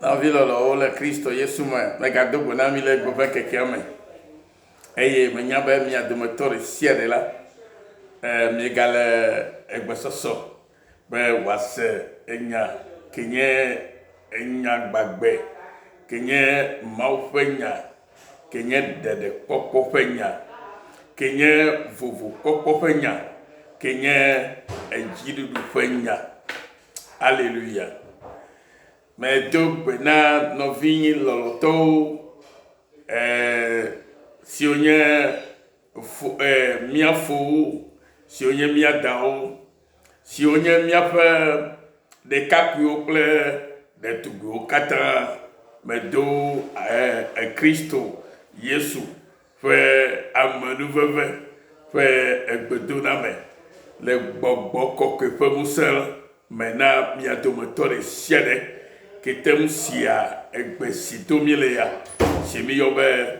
Envie le Christ Yesu me gado bona mi le gobe keke me. Eye me nya ba mi adomotor siere la. Mi gale egbesoso. Be wase enya kenye enya gbagbe. Kenye maufenya. Kenye dede popo fenya. Kenye vuvu popo fenya. Kenye ejidu fenya. Alléluia. Mais donc, bena novi loloto si on est mia fou, si on est mia dao, si on est mia fait des capio clair, des tugo kata, mais do Christo, Yesu, fait amenu veve, fait bedoname, les boboko que fait moussel, maintenant mia domotor siede. Ketem sia egbe sito milea si mi yobe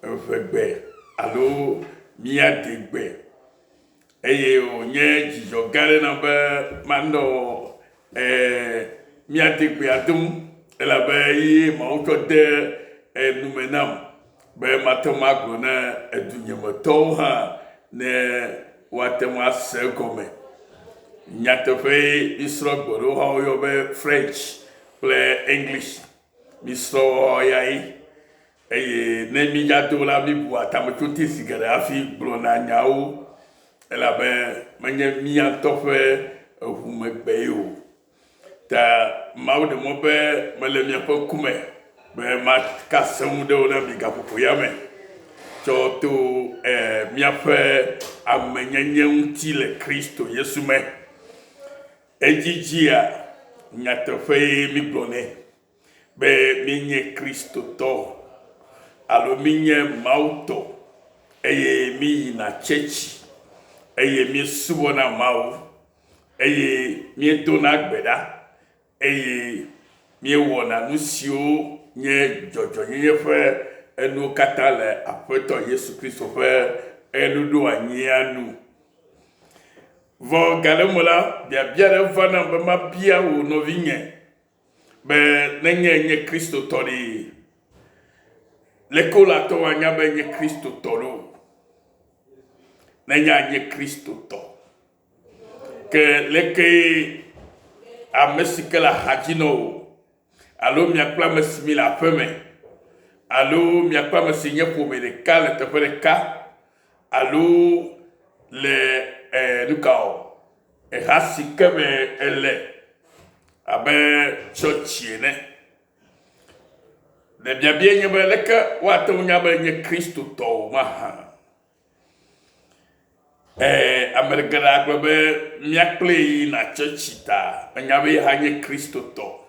egbe alo mia degbe eye o nye jijo gare na be mando mia degbe adum ela be yi ma uto de numenam be matoma gona edunyemoto ha ne watema segome nyatofe isro gboro ha yobe French play English miso yai ne mi jato la mi bu atamututi sigara afi blona nyao ela be manye mi antofe humegbe yo ta mawde mo be mele mi apo kume be ma kasemu de ona mi gapopo ya me to to mi afa amenyenye unti le Kristo Yesu me ejijia nyatofe mi blone be minye Kristo to alo minye mauto eye mi na chechi eye mi subo na mau eye mi dona gbeda eye mi wona nusio nye jojo nye fe enu kata le apeto Yesu Kristo fe enu do anyianu vo galemola bia de vana be ma bia wo no vinye be nenye Kristo tori lekola to anya be nye Kristo toro nenya nye Kristo to ke leke a mesikela hajino alo mi akla mesimila feme alo mi akla mesinye pour me de kale te fere ka alo le lukao hasi keme ele abe chochiene de bien nyebe leka wata unyabe nye Kristo to maha amerikana akbe miakle na chochita nyabe hanye Kristo to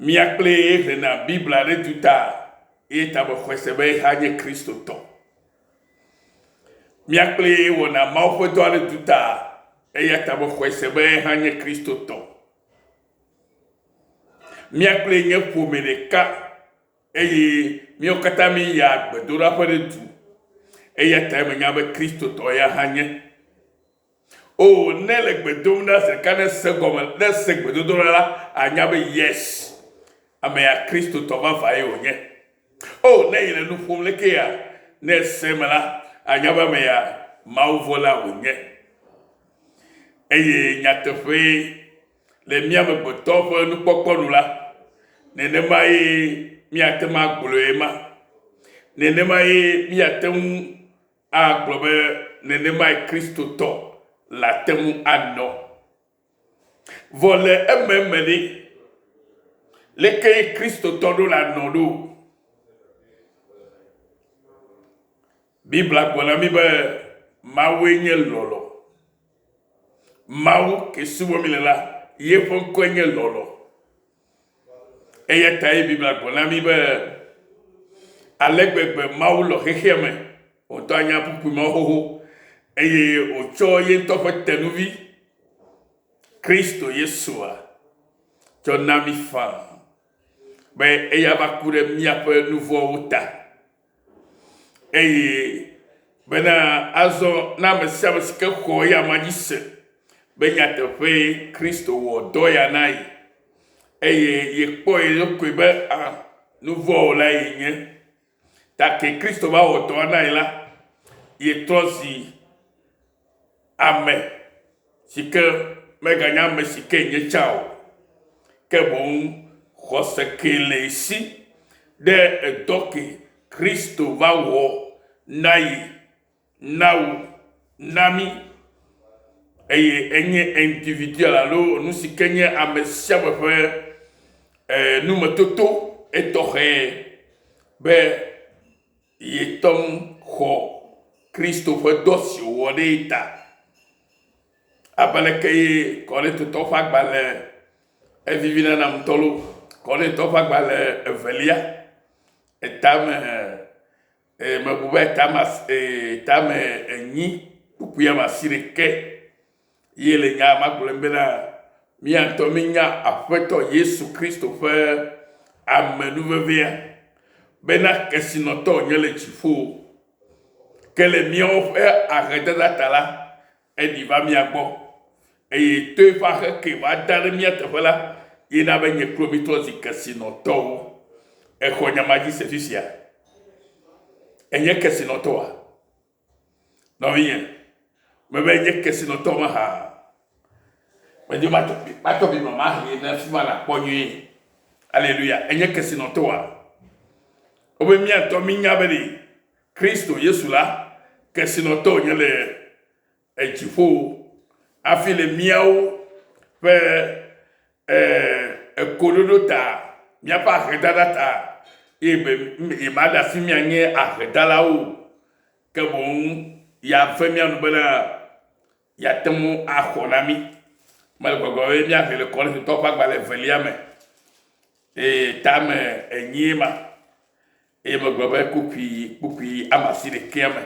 miakle na bibla le tuta etabo khwesebe hanye Kristo to miakle wona mafoto ale tuta eyatabo khwesebe hanye Kristo to miakle nye pomeleka eye miokatami ya gbedora pare tu eyatame nyabe Kristo to ya hanye o nele gbedumna se kana segoma na segbedora anyabe yes ame ya Kristo to va fa onye o ne ile nu pomleke ya ne semala anyaba me ya mauvola onye eye nyatofe le miame botofo nu pokponu la nene mai miatema gloema nene mai miatem a globe nene mai Kristo to la temu anno vole ememeli leke Kristo to do la nodo Bibla bona mi be mawenye lolo mau ke subo milela ye fon kwenye lolo eye tai Bibla bona mi be alegbegbe mau lo heheme o to anya pupu mo hoho eye o cho ye to fo tenuvi Kristo Yesua to nami fa be eya ba kure mi ape nouveau uta eye bena azo na mesia sike ko ya majise benya te fe Kristo wo do ya nai eye ye kpɔ ye koe be nuvɔ la ye nye ta ke Kristo va wɔ dɔ na ye la ye trɔ zi ame si ke meganya ame si ke nye tsa o ke boŋ xɔse ke le esi ɖe edɔ ke Kristo va wɔ na ye na wo na mi eye enye individuel alo nu si ke nye ame sia me ƒe numetoto etɔxɛ be ye tɔm xɔ Kristo ƒe dɔ si wɔ ɖe ye ta abe leke ye Kɔrintotɔ ƒe agbalẽ evivi na nam tɔlo Kɔrintotɔ ƒe agbalẽ evelia etame mebu be etame enyi kpukpui amasi ɖeke ye le nya ma gblɔm bena mía ŋutɔ mínya Aƒetɔ Yesu Kristo ƒe amenuvevea bena kesinɔtɔ nye le dziƒo ke le míawo ƒe ahedada ta la eɖi va mía gbɔ eye to eƒe axe ke va da ɖe mía teƒe la yena be nye kplo mitrɔ zi kesinɔtɔwo exɔ nyamadzi se fisia enye kesinɔtɔa nɔvinye mebe enye kesinɔtɔ ma ha medi matɔbi mama he na fi ma la kpɔ nyuie aleluya enye kesinɔtɔa obe mía ŋutɔ minya be ɖi Kristo Yesu la kesinɔtɔ nye le edziƒo afi le míawo ƒe ekoɖoɖo ta míaƒe ahedada ta ye be ma ɖe asi mianye ahedalawo ke boŋ ya ve mía nu bena yate ŋu axɔ na mi mele gbɔgbɔ be míahe le Kɔrintotɔ ƒe agbalẽ evelia me tame enyi ma eye megblɔ be kpukpui amasi ɖekea me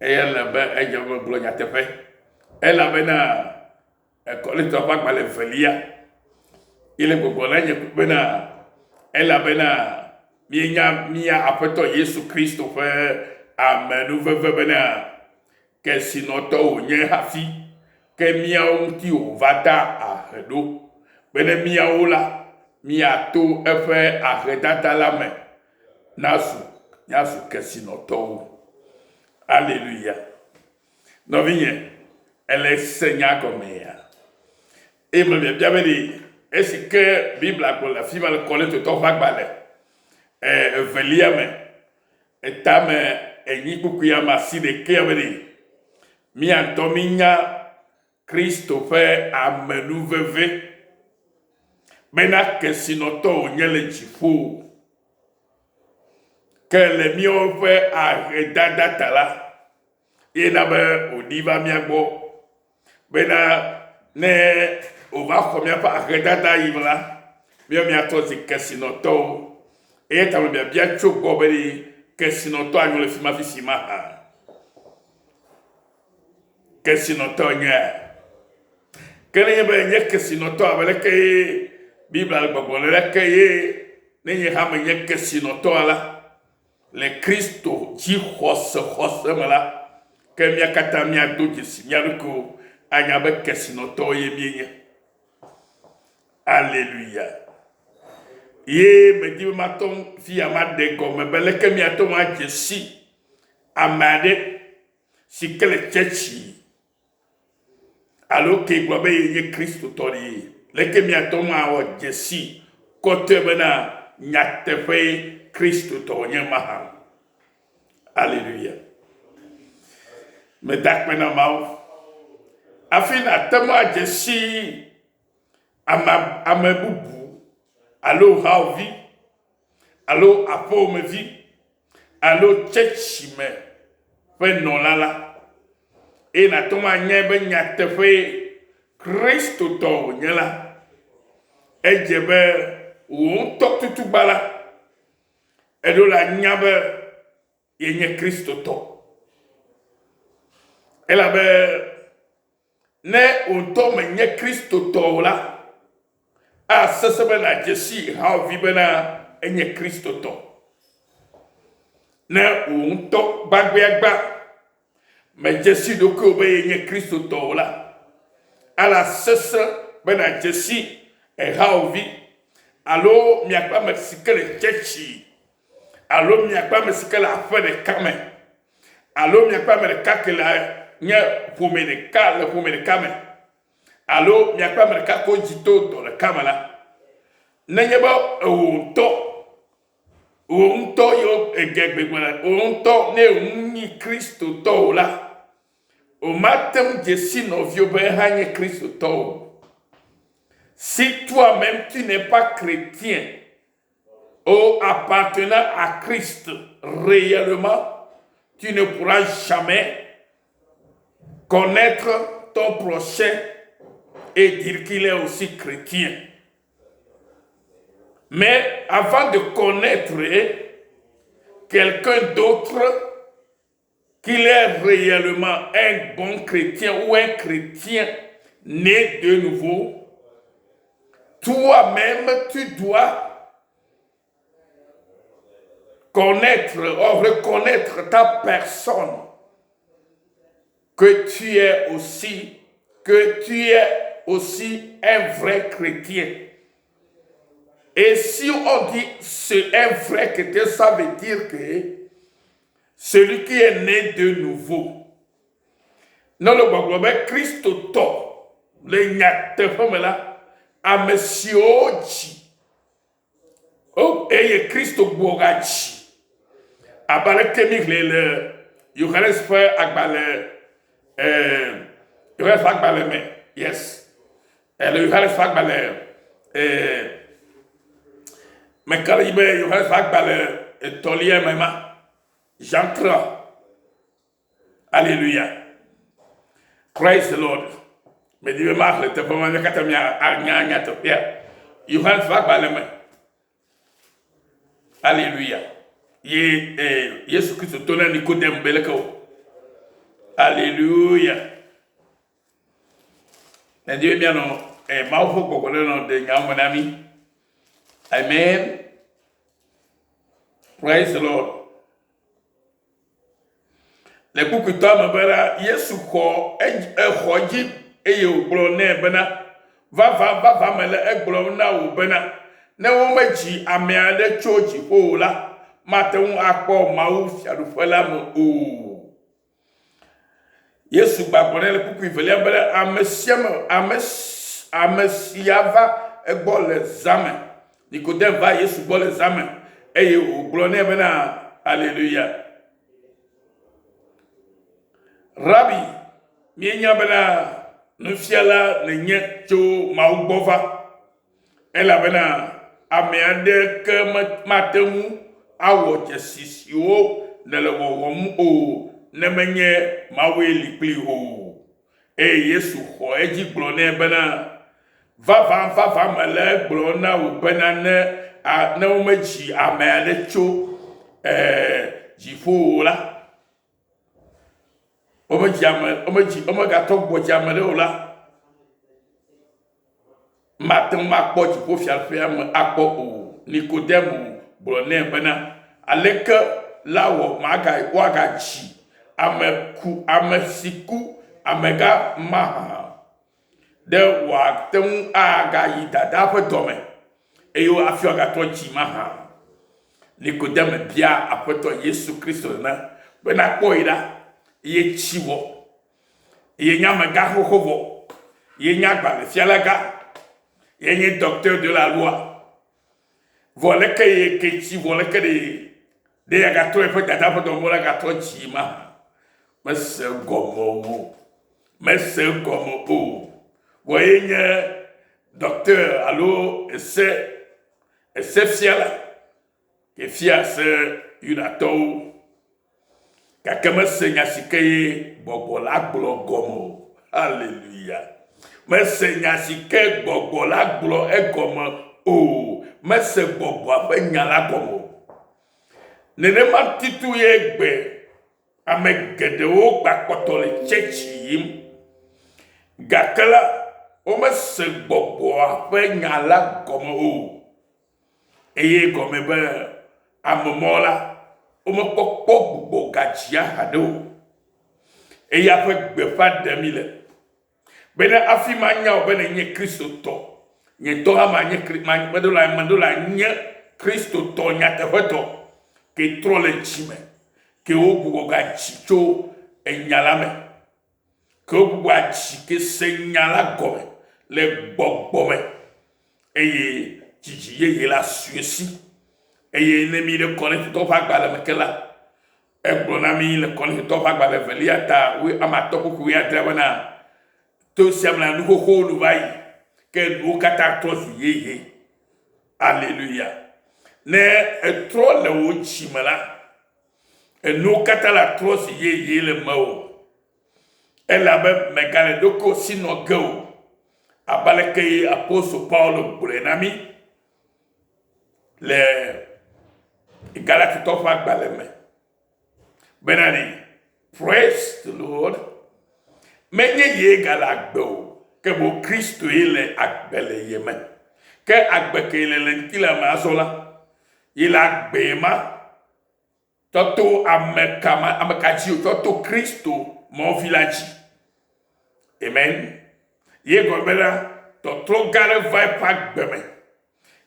eye le be edze megblɔ nyateƒe elabena Kɔrintotɔ ƒe agbalẽ evelia ile gbɔgbɔ la nye bena elabena míenya mía Aƒetɔ Yesu Kristo ƒe amenuveve bena kesinɔtɔ wònye hafi ke míawo ŋuti wòva da ahe ɖo bena míawo la míato eƒe ahedada la me míazu kesinɔtɔwo aleluya nɔvinye ele se nya gɔmea eye me biabia be ɖi esi ke Biblia gblɔ le afi ma le Kɔrintotɔ ƒe agbalẽ evelia me etame enyi kpukpui amasi ɖekea be ɖi mía ŋutɔ minya Kristo ƒe amenuveve bena kesinɔtɔ wònye le dziƒo ke le míawo ƒe ahedada ta la yena be wòɖi va mía gbɔ bena ne wòva xɔ míaƒe ahedada yi me la míatrɔ zi kesinɔtɔwo eye ta me biabia tso gbɔ be ɖi kesinɔtɔ anyo le fi ma fi si ma ha kesinɔtɔ nye ke ne be nye kesinɔtɔ abe leke ye Biblia le gbɔgblɔ le leke ye ne nye hã me nye kesinɔtɔa la le Kristo dzi xɔse me la ke mía katã míado dzesi mía ɖokuiwo anya be kesinɔtɔwo ye míenye aleluya ye medi be matɔ fia ma de gɔme be leke míatɔ ma dzesi ame aɖe si ke le tsetsi alo ke gblɔ be ye nye kristotɔ ɖi leke míatɔ ma wɔ dzesi kɔtɔe bena nyateƒe kristotɔ nye maha aleluya meda kpe na Mawu afi nate ŋu adzesi ame bubu alo hawòvi alo aƒewomevi alo tsetsi me ƒe nɔla la eye nate ŋu anye be nyateƒe kristotɔ wònye la edze be wò ŋutɔ tutugba la eɖo le anya be yenye kristotɔ elabe ne wò ŋutɔ menye kristotɔ o la asese be nadzesi hawòvi bena enye kristotɔ ne wò ŋutɔ gbagbeagba medzesi ɖokuiwò be yenye kristotɔ o la ala sese be nadzesi ehaovi alo miakpa me sike le chechi alo miakpa me sike la aƒe ɖeka me alo miakpa me ɖeka ke la nye ƒome ɖeka le ƒome ɖeka me alo miakpa me ɖeka ko dzi to dɔ ɖeka me la nenye be wo ŋutɔ yo egegbegbe la wo ŋutɔ ne nyi Kristo tɔ o la o matem desi nɔvio be ha nye Kristo tɔ o. Si toi-même tu n'es pas chrétien ou appartenant à Christ réellement, tu ne pourras jamais connaître ton prochain et dire qu'il est aussi chrétien. Mais avant de connaître quelqu'un d'autre, qu'il est réellement un bon chrétien ou un chrétien né de nouveau, toi-même, tu dois reconnaître ta personne, que tu es aussi un vrai chrétien. Et si on dit c'est un vrai chrétien, ça veut dire que celui qui est né de nouveau, non le bon Christ to le nyate femme là. Amesioji o eye Kristo gbogaji abale kemi le Yohanes fe agbale Yohanes agbale me yes le Yohanes agbale me kala ibe Yohanes agbale tolie mema Jean 3 Alléluia. Praise the Lord. Mais Dieu m'a fait te prendre le catamia à Nyanya Topia. Yohanes va baleme. Alléluia. Yesu Christ tona Nicodème beleko. Alléluia. Mais Dieu bien non ma faut ko non de nyam nami. Amen. Praise the Lord. Le kuku to mabara Yesu ko hoji eye ogblɔ ne bena va mele egblɔ na wo bena ne wo meji ame aɖe tso dziƒo la mate ŋu akpɔ mawu fiaɖuƒe la me o. Yesu gbagblɔ ne le kuku velia bena ame sia va egbɔ le zame. Nikodem va Yesu gbɔ le zame eye wogblɔ ne bena Alléluia. Rabbi mienya bena nufiala ne nye tso mawu gbɔ va elabena ame aɖe ke mate ŋu awɔ dzesi siwo ne le wɔwɔm o ne menye mawue li kpli o. Eye Yesu xɔ edzi gblɔ nɛ bena vava mele gblɔ na wo bena ne wo medzi ame aɖe tso dziƒo la omegatɔ gbɔ dzi ame ɖewo la mate ŋu akpɔ dziƒo fiaɖuƒea me akpɔ o. Nikodemu gblɔ nɛ bena aleke la wɔ woagadzi ame si ku amega maha ɖe wòate ŋu agayi dada ƒe dɔme eye hafi woagatɔ dzi maha. Nikodemu bia aƒetɔ Yesu Kristo na bena kpɔyi ɖa ye tsi wɔ ye nye amega xoxo vɔ ye nye agbalẽfiala gã ye nye docteur de la loi vɔ leke ye ke tsi vɔ leke de yagatɔ eƒe dada ƒe dɔme la gatɔ dzi ma mese gɔme o vɔ ye nye docteur alo ese fiala ke fia se Yudatɔwo gake mese nya si ke ye gbɔgbɔ la gblɔ gɔme o. Alléluia. Mese nya si ke gbɔgbɔ la gblɔ egɔme o. Mese gbɔgbɔa ƒe nya la gɔme o. Nenema titu ye gbe ame geɖewo gbakpɔtɔ le tsetsi yim gake la womese gbɔgbɔa ƒe nya la gɔme o. Eye gɔme be amemɔ la womekpɔkpɔ gbogbo gadzia haɖe o. Eya ƒe gbeƒã ɖemi le bena afi ma nya wo be nenye Kristo tɔ nye to ama nye medola nye Kristo to nyateƒetɔ ke trɔ le dzime ke wo gbugbɔ gatsi tso enya la me ke wo gbugbɔ atsi ke se nya la gɔme le gbɔgbɔ me eye dzidzi yeye la sue si eye ne mi le Kɔrintitɔwo ƒe agbalẽ me ke la egblɔ na mi le Kɔrintitɔwo ƒe agbalẽ velia ta amatɔ kuku adre bena to sia me la nu xoxowo nu va yi ke nuwo katã trɔ zi yeye. Alléluia. Ne etrɔ le wo dzime la enuwo katã la trɔ zi yeye le mewò elabe megale ɖoko si nɔ ge o abe aleke apostol Paulo gblɔe na mi le Galatitɔwo ƒe agbalẽ me bena ni praise the Lord menye ye gale agbe o ke bo Kristo ye le agbe le ye me ke agbe ke le ŋuti le me azɔ la ye le agbe ma tɔto amekadzi o tɔto Kristo mɔvi la dzi. Amen. Ye gɔme la tɔtrɔ gã ɖe va eƒe agbe me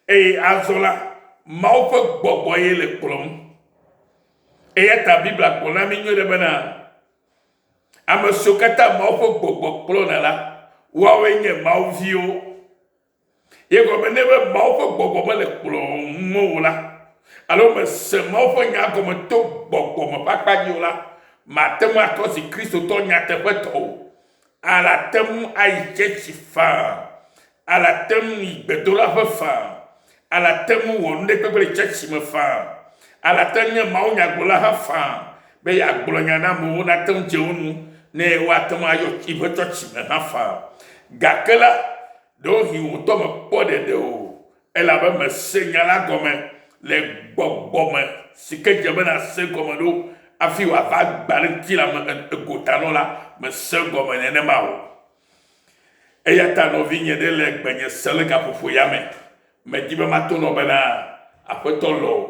eye azɔ la Mawu ƒe gbɔgbɔ ye le kplɔm eya ta Biblia gblɔ na mi nyuie ɖe bena ame siwo katã Mawu ƒe gbɔgbɔ kplɔna la woawoe nye Mawu viwo. Ye gɔme ne be Mawu ƒe gbɔgbɔ mele kplɔm o la alo mese Mawu ƒe nya gɔme to gbɔgbɔ me ƒe akpadzi o la mate ŋu atrɔ zi kristotɔ nyateƒetɔ o. Ala te ŋu ayi tsɛtsi faa, ala te ŋu yi gbedoɖaƒe faa, ala te ŋu wɔ nu ɖe kpekpe le tsɛtsi me faa, ala te nye Mawu nyagblɔla hã faa be yeagblɔ nya na amewo nate ŋu dze wo nu ne woate ŋu ayɔ iƒe tsɔtsi me hã faa. Gake la ɖewohi wòtɔ mekpɔ ɖeɖe o elabe mese nya la gɔme le gbɔgbɔ me si ke dze bena se gɔme ɖo afi wòava gba ɖe ŋuti la me egotanɔ la mese gɔme nenema o. Eya ta nɔvi nye ɖe le gbenye se le gaƒoƒo ya me medi be mato nɔ bena aƒetɔ lɔ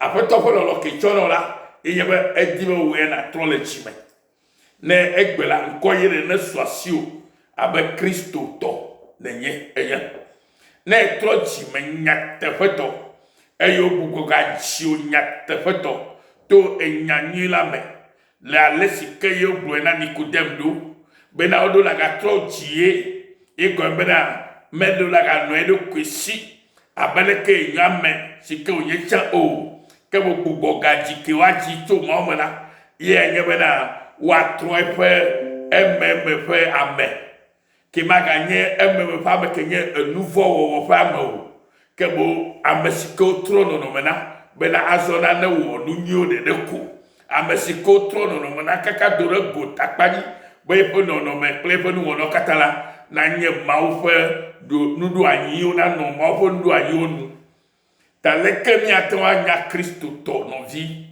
aƒetɔ ƒe lɔlɔ ke tsɔ nɔ la yenye be edi be wo ya natrɔ le dzime ne egbe la ŋkɔ ye ɖe ne su asi o abe Kristo tɔ nenye eye ne etrɔ dzime nyateƒetɔ eye wo gbugbɔ gadzi o nyateƒetɔ to enya nyui la me le ale si ke ye gblɔe na Nikodem ɖo bena woɖo la gatrɔ dzi ye gɔme bena meɖo la ganɔ eɖokui si abe leke enyo ame si ke wònye tsã o ke bo gbugbɔ gadzi ke woadzi tso Mawu me la ye nye bena woatrɔ eƒe ememe ƒe ame ke maganye ememe ƒe ame ke nye enuvɔ wɔwɔ ƒe ame o ke bo ame si ke wotrɔ nɔnɔme na bena azɔ na ne wɔ nu nyuiwo ɖeɖe ko ame si ke wotrɔ nɔnɔme na kaka do ɖe go takpadzi be eƒe nɔnɔme kple eƒe nuwɔnawo katã la nanye Mawu ƒe nuɖoanyiwo nanɔ Mawu ƒe nuɖoanyiwo nu. Ta leke miate ŋu anya Kristotɔ nɔvi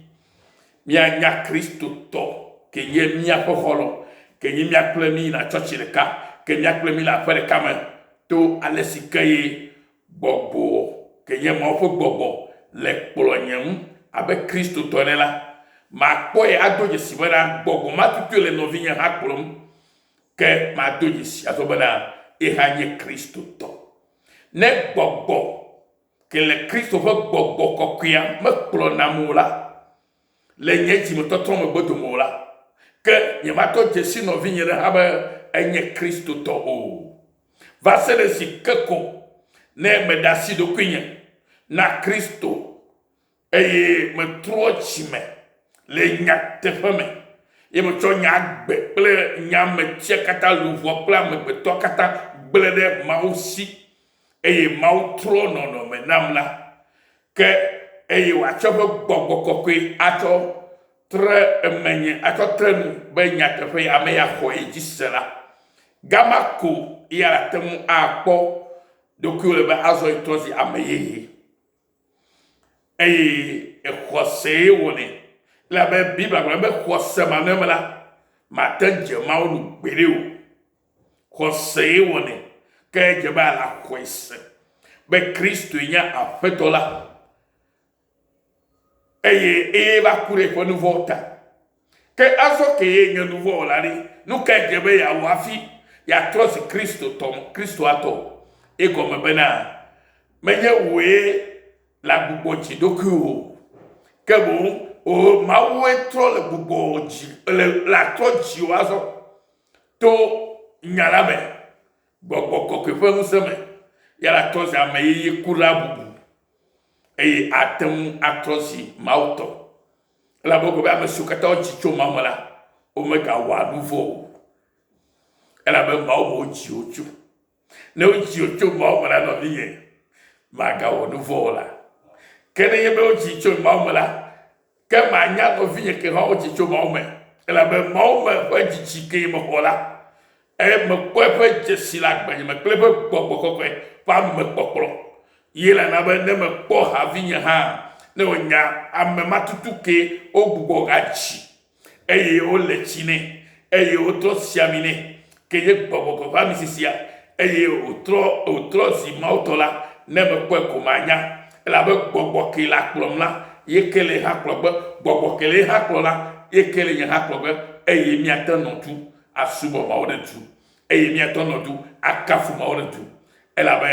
mianya Kristotɔ ke nye miaƒe xɔlɔ ke nye mia kple mi yina tsɔtsi ɖeka ke mia kple mi le aƒe ɖeka me to ale si ke ye gbɔgbɔ ke nye Mawu ƒe gbɔgbɔ le kplɔ nye ŋu abe Kristotɔ ne la makpɔ ye ado dzesi bena gbɔgbɔ ma tutu le nɔvi nye hã kplɔm ke mado dzesi azɔ bena eha nye Kristotɔ. Ne gbɔgbɔ ke le Kristo ƒe gbɔgbɔ kɔkɔea mekplɔ nam o la le nye dzimetɔtrɔ me gbedome o la ke nye matɔ dzesi nɔvi nye ɖe hã be enye Kristotɔ o. Va se ɖe si ke ko ne meɖe asi ɖokui nye na Kristo eye metrɔ dzime le nyateƒe me ye metsɔ nya agbe kple nyametia katã luʋɔ kple amegbetɔ katã gblẽ ɖe Mawu si eye Mawu trɔ nɔnɔme nam la ke eye wòatsɔ ƒe gbɔgbɔ kɔkɔe atsɔ tre emenye atsɔ tre nu be nyateƒe ame ya xɔ ye dzi se la gama ko ya te ŋu akpɔ ɖokuiwo le be azɔ yi trɔ zi ame yeye eye exɔse wɔnɛ la be Biblia gblɔ be xɔse manɔme la mate dze Mawu nu gbeɖe o xɔse wɔnɛ ke dze be ala xɔe se be Kristo nye aƒetɔ la eye eye va ku ɖe eƒe nu vɔwo ta ke azɔ ke ye nye nu vɔ la ɖi nu ka dze be yeawɔ hafi yeatrɔ zi Kristoatɔ et comme bena mais ye we la gbogbo dziɖokui o ke boŋ o mawoe trɔ le gbogbo dzi la trɔ dzi o azɔ to nya la me gbɔgbɔ kɔkɔe ƒe ŋusẽ me ya la trɔ zi ame yeye ku la bubu eye ate ŋu atrɔ zi mawu tɔ elabe be ame siwo katã wodzi tso mawu me la womegawɔa nu vɔ o elabe mawu me wodzi wo tso ne wodzi wo tso mawu me la nɔvinye magawɔ nu vɔ o la ke ne ye be wodzi tso mawu me la ke manya nɔvinye ke hã wodzi tso mawu me elabe mawu me ƒe dzidzi ke me xɔ la mekpɔ eƒe dzesi le agbenye me kple eƒe gbɔgbɔ kɔkɔe ƒe amekpɔkplɔ ye lana be ne mekpɔ havinye hã ne wonya ame matutu ke wogbugbɔ gadzi eye wole tsi nɛ eye wotrɔ siami nɛ ke ye gbɔgbɔ kɔkɔe ami sisia eye wotrɔ zi mawutɔ la ne mekpɔe ko manya elabe gbɔgbɔ ke le akplɔm la ye ke le hã kplɔ be gbɔgbɔ ke le hã kplɔ la ye ke le nye hã kplɔ be eye miate nɔ tu asubɔ mawo ɖe tu eye miate nɔ tu akafu mawo ɖe tu elabe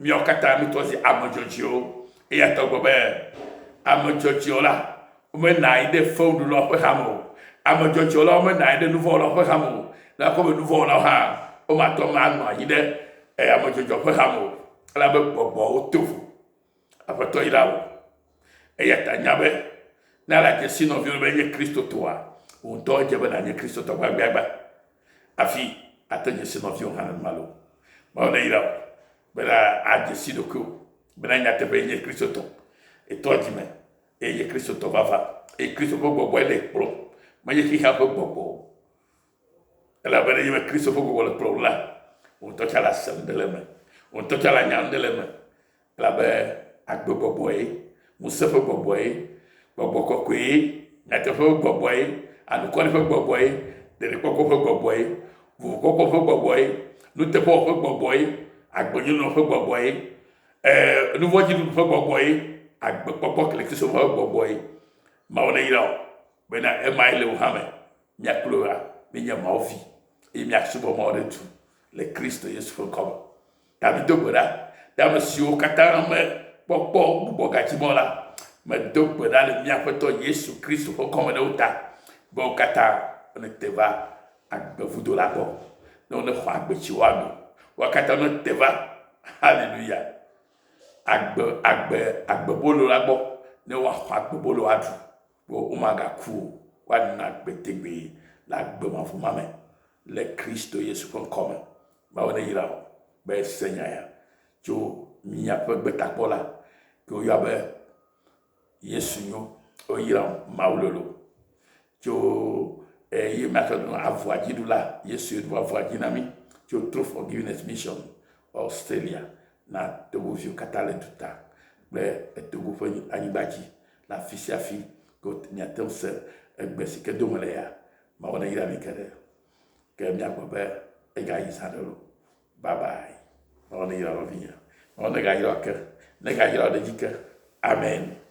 miawo katã mitɔ zi ame dzɔdzɔewo eya tɔgbe be ame dzɔdzɔewo la womena anyi ɖe fewuɖulawo ƒe hame o ame dzɔdzɔewo la womena anyi ɖe nuvɔwɔlawo ƒe hame o la kɔ be nuvɔwɔlawo hã womatɔ manɔ anyi ɖe ame dzɔdzɔewo ƒe hame o elabe gbɔgbɔwo to vo aƒetɔ yi la wo eya ta nya be ne ala dzesi nɔviwo be nye kristotoa wo ŋutɔ edze be nanye kristotɔ gbagbagba afi ate dzesi nɔviwo hã nenema lo mawo ne yi la wo bena adzesi ɖokuiwo bena nyateƒe nye kristotɔ etɔ dzime eye kristotɔ vava eye kristo ƒe gbɔgbɔe le kplɔ menye xixea ƒe gbɔgbɔ o elabena ye be kristo ƒe gbɔgbɔ le kplɔ la wo ŋutɔ tsã le asem ɖe le me wo ŋutɔ tsã le anya ɖe le me elabe agbe gbɔgbɔe ŋusẽ ƒe gbɔgbɔe gbɔgbɔ kɔkɔe nyateƒe ƒe gbɔgbɔe anukwaɖi ƒe gbɔgbɔe ɖeɖekpɔkpɔ ƒe gbɔgbɔe vuvukpɔkpɔ ƒe gbɔgbɔe nuteƒewɔ ƒe gbɔgbɔe agbenyenɔ ƒe gbɔgbɔe nuvɔdziɖuɖu ƒe gbɔgbɔe agbekpɔkpɔ kele kristo ƒe gbɔgbɔe mawo ne yra o bena emae le wo hã me miakploa menye mawo vi eye miasubɔ mawo ɖe tu le kristo yesu ƒe ŋkɔ me ta mido gbe ɖa ɖe ame siwo katã me kpɔkpɔ bubɔ gatsi mɔ la medo gbe ɖa le miaƒetɔ yesu kristo ƒe ŋkɔ me ɖe wo ta be wo katã ne te va agbevudo la gbɔ ne wone xɔ agbetsi woaɖu wo katã ne te va haleluya agbebolo la gbɔ ne woaxɔ agbebolo aɖu be womagaku o woanɔ agbetegbe le agbemavuma me le kristo yesu ƒe ŋkɔ me mawo ne yra o be se nya ya tso miaƒe gbetakpɔ la ke woyɔa be yesu nyo woyra mawu lolo tso ye miatɔ nɔ avɔa dzi ɖu la yesu ɖu avɔa dzi na mi tso True Forgiveness Mission Australia na togoviwo katã le duta kple etogo ƒe anyigba dzi le afi sia afi ke miate ŋu se egbe si ke dome le ya mawo ne yra mi ke ɖe ke miagblɔ be egayi zã ɖe lo babai mawo ne yra nɔvinye mawo ne gayra ke ne gayra ɖe dzi ke amen.